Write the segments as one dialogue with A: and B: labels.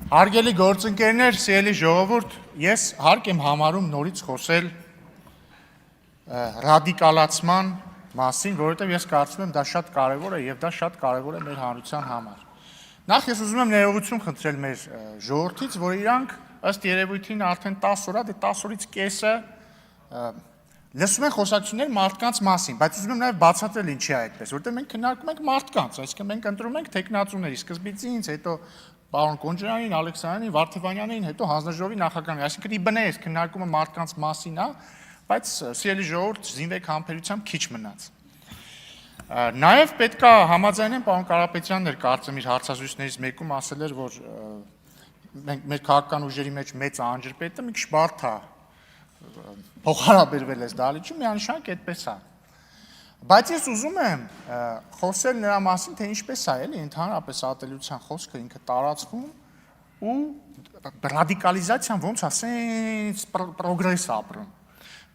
A: Հարգելի գործընկերներ, սիրելի ժողովուրդ, ես հարկ եմ համարում նորից խոսել ռադիկալացման մասին, որովհետև ես կարծում եմ դա շատ կարևոր է եւ դա շատ կարևոր է մեր հանրության համար։ Նախ ես ուզում եմ ներողություն խնդրել մեր ժողովրդից, որ իրանք ըստ երևույթին արդեն 10 օր է, 10 օրից կեսը լսում են խոսակցություններ մարդկանց մասին, բայց ուզում եմ նաև բացատրել ինչի է այդպես, որովհետև մենք քննարկում ենք մարդկանց, այսինքն մենք ընտրում ենք տեխնացուների, սկզբից ինձ, հետո պարոն Կոնջրանին, Ալեքսանյանին, Վարդևանյանին, հետո հանձնաժողովի նախագահին, այսինքն ի բնե ես քննարկումը մարդկանց մասին է, բայց սիրելի ժողովուրդ, զինվեք համբերությամբ քիչ մնաց։ Նաև պետք է համաձայնեմ պարոն Կարապետյանն էր կարծեմ իր հարցազրույցներից մեկում ասել էր, որ մեր քաղաքական ուժերի մեջ մեծ անջրպետը մի քիչ բարդ է փոխհարաբերվել այս դահլիճում, միանշանակ այդպես է։ Բայց ես ուզում եմ խոսել նրա մասին, թե ինչպես է էլի ընդհանրապես ատելության խոսքը ինքը տարածվում ու ռադիկալիզացիան ոնց է սենց պրոգրես ապրում։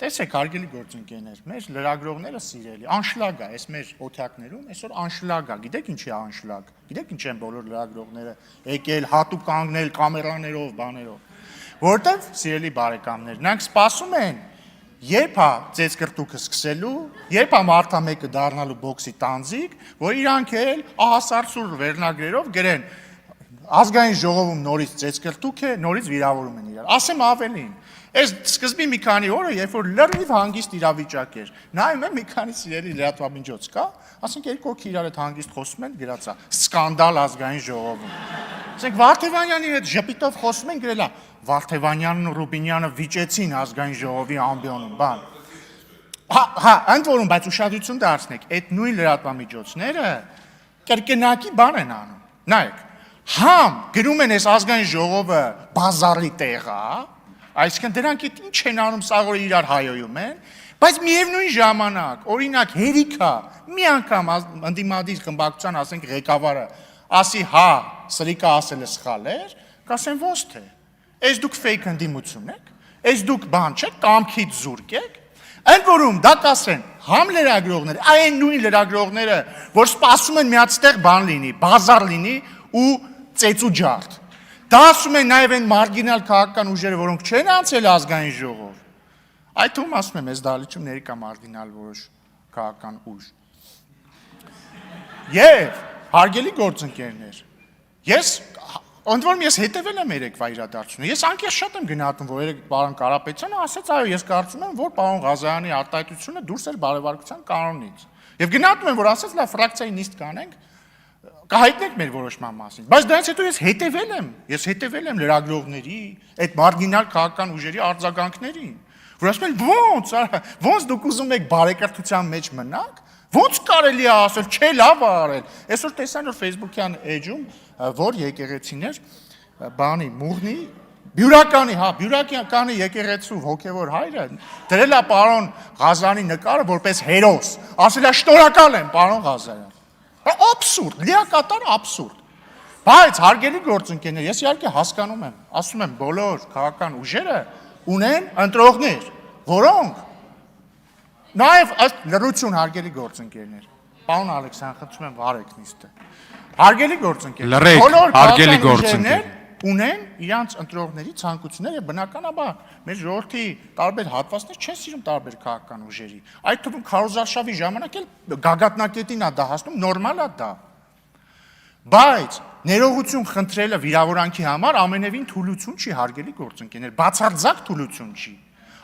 A: Տեսեք, հարգելի գործընկերներ, մեր լրագրողները սիրելի, անշլագ է, այս մեր օթյակներում այսօր անշլագ է, գիտեք ինչի է անշլագ, գիտեք ինչ են բոլոր լրագրողները եկել, հատուկ կանգնել կամերաներով, բաներով, որովհետև սիրելի բարեկամներ, նրանք սպասում են, երբ է ծեծկրտուկը սկսելու, երբ է մարդա մեկը դառնալու բոքսի տանձիկ, որ իրանք էլ ահասարսուր վերնագրերով գրեն ազգային ժողովում նորից ծեծկրտուկ է, նորից վիրավորում են իրար։ Ասեմ ավելին, այս սկզբի մի քանի օրը, երբ որ լրիվ հանգիստ իրավիճակ էր, նայում եմ մի քանի սիրելի լրատվամիջոց կա, ասենք երկու հոգի իրար հետ հանգիստ խոսում են, գրած է սկանդալ ազգային ժողովում։ Ասենք Վարդևանյանի հետ ժպիտով խոսում են, գրել է Վարդևանյանն ու Ռուբինյանը վիճեցին ազգային ժողովի ամբիոնում, բան։ Ընդ որում, բայց ուշադրություն դարձնեք, այդ նույն լրատվամիջոցները կրկնակի բան են անում։ Նայեք, համ գրում են այս ազգային ժողովը բազարի տեղ է, այսինքն դրանք ինչ են անում, սա որ իրար հայոյում են, բայց միևնույն ժամանակ, օրինակ հերիքա, մի անգամ ընդդիմադիր խմբակցության, ասենք ղեկավարը, ասի հա, սրիկը ասելը սխալ էր, կասեն ոնց թե, այս դուք fake ընդդիմություն եք, այս դուք բան չեք, կամքից զուրկ եք, ընդ որում դա կասեն համ լրագրողները, այն նույն լրագրողները, որ սպասում են միացտեղ բան լինի, բազար լինի ու ծեծու ջարդ։ Դա ասում են նաև այն մարգինալ քաղաքական ուժերը, որոնք չեն անցել ազգային ժողով։ Այդ թվում ասում եմ, այս դահլիճում ներկա մարգինալ որոշ քաղաքական ուժ։ Եվ հարգելի գործընկերներ, ընդ որում ես հետևել եմ երեկվա իրադարձությունը։ Ես անկեղծ շատ եմ գնահատում, որ երեք պարոն Կարապետյանը ասաց, այո, ես կարծում եմ, որ պարոն Ղազարյանի արտահայտությունը դուրս էր բարեվարկության կանոնից։ Եվ գնահատում եմ, որ ասաց, լավ, ֆրակցիայի նիստ կանենք, կհայտնենք մեր որոշման մասին, բայց դրանից հետո ես հետևել եմ լրագրողների, այդ մարգինալ քաղաքական ուժերի արձագանքներին, որ ասում են ոնց դուք ուզում եք բարեկրթության մեջ մնաք, ոնց կարելի է ասել, չէ, լավ է արել։ Այսօր տեսան որ Facebook-յան էջում, որ եկեղեցիներ բանի Մուրնի բյուրականի եկեղեցու հոգևոր հայրը դրել է պարոն Ղազարյանի նկարը որպես հերոս, ասել է շնորհակալ եմ պարոն Ղազարյան։ Աբսուրդ, լիակատար աբսուրդ։ Բայց հարգելի գործընկերներ, ես իհարկե հասկանում եմ, ասում եմ բոլոր քաղաքական ուժերը ունեն ընտրողներ, որոնք նաև ըստ լրություն հարգելի գործընկերներ։ Պարոն Ալեքսան, խնդրում եմ վարեք նիստը։ Հարգելի գործընկերներ, բոլոր քաղաքական ուժերներ ունեն իրանց ընտրողների ցանկությունները, բնականաբար մեր ժողովրդի տարբեր հատվածներ չեն սիրում տարբեր քաղաքական ուժերի։ Այդ թվում քարոզարշավի ժամանակ էլ գագաթնակետին է դա հասնում, նորմալ է դա։ Բայց ներողություն խնդրելը վիրավորանքի համար ամենևին թուլություն չի, հարգելի գործընկերներ, բացարձակ թուլություն չի։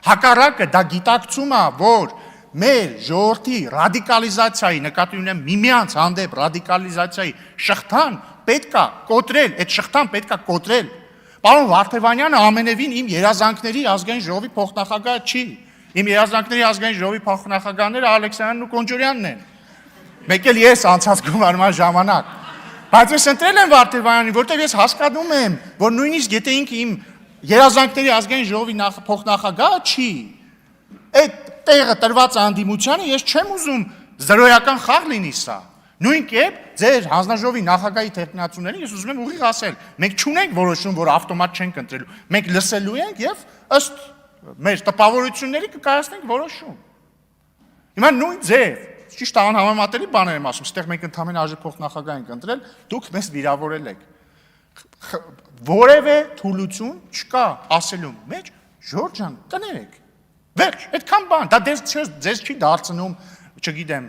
A: Հակառակը դա գիտակցում է, որ մեր ժողովրդի ռադիկալիզացիայի, նկատի ունեմ միմյանց հանդեպ ռադիկալիզացիայի շղթան պետքա կոտրել, այդ շղթան պետքա կոտրել։ Պարոն Վարդևանյանը ամենևին իմ երազանքների ազգային ժողովի փոխնախագահ չի։ Իմ երազանքների ազգային ժողովի փոխնախագահները Ալեքսանյանն ու Կոնջրանյանն են։ Մեկ էլ ես անցած գումարման ժամանակ։ Բայց ես ընտրել եմ Վարդևանյանին, որտեղ ես հասկանում եմ, որ նույնիսկ եթե ինքը իմ երազանքների ազգային ժողովի փոխնախագահը չի, այդ տեղը տրված անդիմությանը ես չեմ ուզում զրոյական խաղ լինի սա։ Նույն կերպ ձեր հանձնաժողովի նախագահի տեխնացուներին ես ուզում եմ ուղիղ ասել, մենք չունենք որոշում, որ ավտոմատ չենք ընտրելու, մենք լսելու ենք եւ ըստ մեր տպավորությունների կկայացնենք որոշում։ Հիմա նույն ձև, ճիշտ անհամեմատելի բաներ եմ ասում, ստեղ մենք ընդհանրապես ԱԺ փոխնախագահ ենք ընտրել, դուք մեզ վիրավորել եք։ որևէ թուլություն չկա ասելու մեջ, Ժորժ ջան, կներեք։ Վերջ, այդքան բան, դա ձեզ չի դարձնում, չգիտեմ,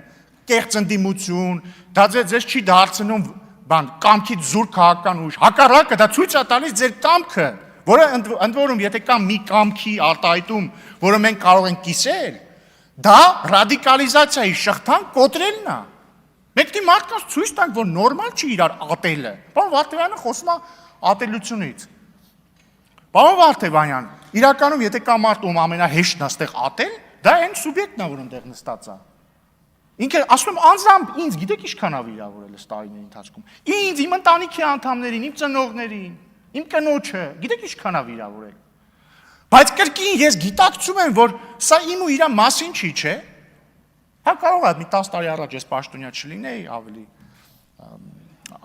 A: կեղծ ընդդիմություն, դա ձեզ չի դարձնում բան, կամքից զուր քաղաքական ուժ, հակառակը դա ցույց է տալիս ձեր կամքը, որը ընդ որում եթե կա մի կամքի արտահայտում, որը մենք կարող ենք կիսել, դա ռադիկալիզացիայի շղթան կոտրելն է։ Մենք դի մարդկանց ցույց տանք, որ նորմալ չի իրար ատելը։ Պարոն Վարդևյանը խոսում է ատելությունից։ Պարոն Վարդևյան, իրականում եթե կա մարդ ում ամենահեշտն է այդտեղ ատել, դա այն սուբյեկտն է, որ այնտեղ նստած է։ Ինքը ասում եմ անձամբ ինձ, գիտեք ինչքան է վիրավորել այս տարիների ընթացքում։ Ինձ, իմ ընտանիքի անդամներին, իմ ծնողներին, իմ կնոջը, գիտեք ինչքան է վիրավորել։ Բայց կրկին ես գիտակցում եմ, որ սա իմ ու իր մասին չի, չէ՞։ Հա կարող է մի 10 տարի առաջ ես պաշտոնյա չլինեի,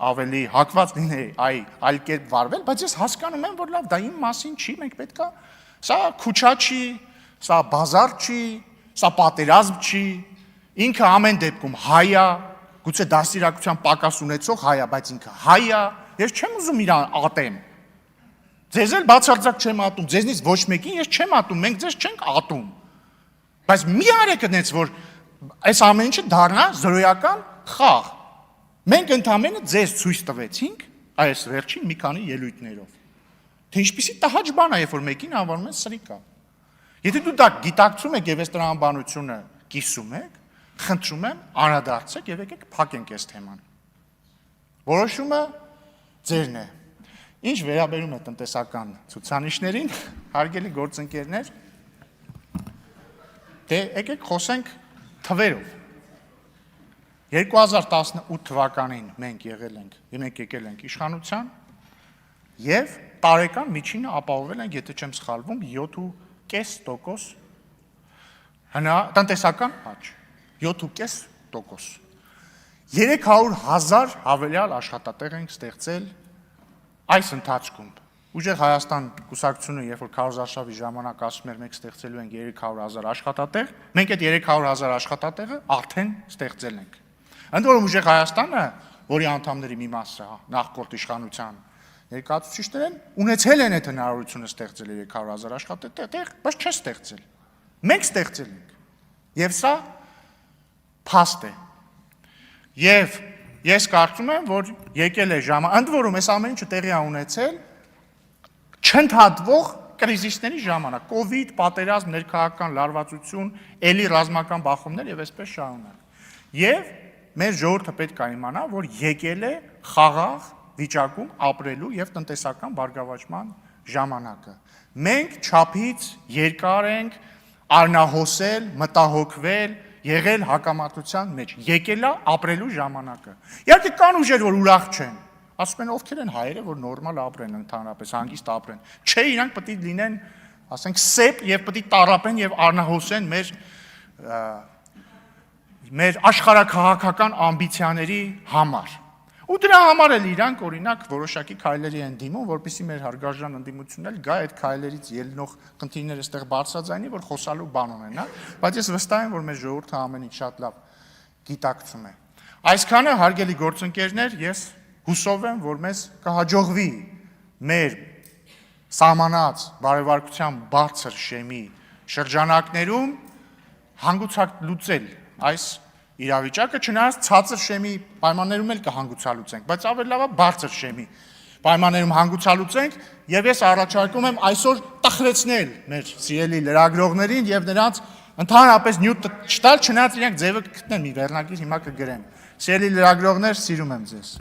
A: ավելի հակված լինեի այլ կերպ վարվել, բայց ես հասկանում եմ, որ լավ, դա իմ մասին չի, մենք պետքա սա քուչա չի, սա բազար չի, սա պատերազմ չի, ինքը ամեն դեպքում հայ է, գուցե դաստիարակության պակաս ունեցող հայ է, բայց ինքը հայ է, ես չեմ ուզում իրան ատեմ։ Ձեզ էլ բացարձակ չեմ ատում, ձեզնից ոչ մեկին ես չեմ ատում, մենք ձեզ չենք ատում։ Բայց մի արեք այդպես, որ այս ամեն ինչը դառնա զրոյական խաղ։ Մենք ընդամենը ձեզ ցույց տվեցինք այս վերջին մի քանի ելույթներով։ Թե ինչպեսի տհաճ բան է, երբ որ մեկին անվանում են սրիկա։ Եթե դու դա գիտակցում եք եւ այս տրամաբանությունը կիսում եք, խնդրում եմ անդրադարձեք եւ եկեք փակենք այս թեման։ Որոշումը ձերն է։ Ինչ վերաբերում է տնտեսական ցուցանիշներին, հարգելի գործընկերներ, դե եկեք խոսենք թվերով։ 2018 թվականին մենք եկել ենք իշխանության եւ տարեկան միջինը ապահովել ենք, եթե չեմ սխալվում, 7.5% տնտեսական աճ, 7.5%։ 300,000 հավելյալ աշխատատեղ ենք ստեղծել այս ընթացքում։ Ուժեղ Հայաստան կուսակցությունը, երբ որ քարոզարշավի ժամանակ ասում էր մենք ստեղծելու ենք 300,000 աշխատատեղ, մենք այդ 300,000 աշխատատեղը արդեն ստեղծել ենք։ Ընդ որում Ուժեղ Հայաստանը, որի անդամների մի մասը նախկորդ իշխանության ներկայացուցիչներն ունեցել են այդ հնարավորությունը ստեղծել 300,000 աշխատատեղ, բայց չեն ստեղծել։ Մենք ստեղծել ենք։ Եվ սա փաստ է։ Եվ ես կարծում եմ, որ եկել է ժամը, ընդ որում այս ամեն ինչը տեղի է ունեցել չընդհատվող կրիզիսների ժամանակ, կովիդ, պատերազմ, ներքաղաքական լարվածություն, էլի ռազմական բախումներ եւ այսպես շարունակ։ Եվ մեր ժողովուրդը պետք է իմանա, որ եկել է խաղաղ վիճակում ապրելու եւ տնտեսական բարգավաճման ժամանակը։ Մենք չափից երկար ենք արնահոսել, մտահոգվել, եղել հակամարտության մեջ, եկել է ապրելու ժամանակը։ Իհարկե կան ուժեր, որ ուրախ չեն, ասում են ովքեր են հայերը, որ նորմալ ապրեն ընդհանրապես, հանգիստ ապրեն։ Չէ, իրանք պետք է լինեն, ասենք, սեփ եւ պետք է տառապեն եւ արնահոսեն մեր աշխարհաքաղաքական ամբիցիաների համար։ Ու դրա համար էլ իրանք օրինակ որոշակի քայլերի են դիմում, որպեսզի մեր հարգարժան ընդդիմությունն էլ գա այդ քայլերից ելնող խնդիրները այստեղ բարձրաձայնի, որ խոսալու բան ունենա, բայց ես վստահ եմ, որ մեր ժողովուրդը ամեն ինչ շատ լավ գիտակցում է։ Այսքանը, հարգելի գործընկերներ, ես հուսով եմ, որ մեզ կհաջողվի մեր սահմանած բարեվարկության բարձր շեմի շրջանակներում հանգուցակ լուծել այս իրավիճակը, չնայած ցածր շեմի պայմաններում էլ կհանգուցալուծենք, բայց ավելի լավ է բարձր շեմի պայմաններում հանգուցալուծենք, եւ ես առաջարկում եմ այսօր տխրեցնել մեր սիրելի լրագրողներին եւ նրանց ընդհանրապես նյութ չտալ, չնայած իրենք ձևը կգտնեն մի վերնագիր հիմա կգրեմ։ Սիրելի լրագրողներ, սիրում եմ ձեզ։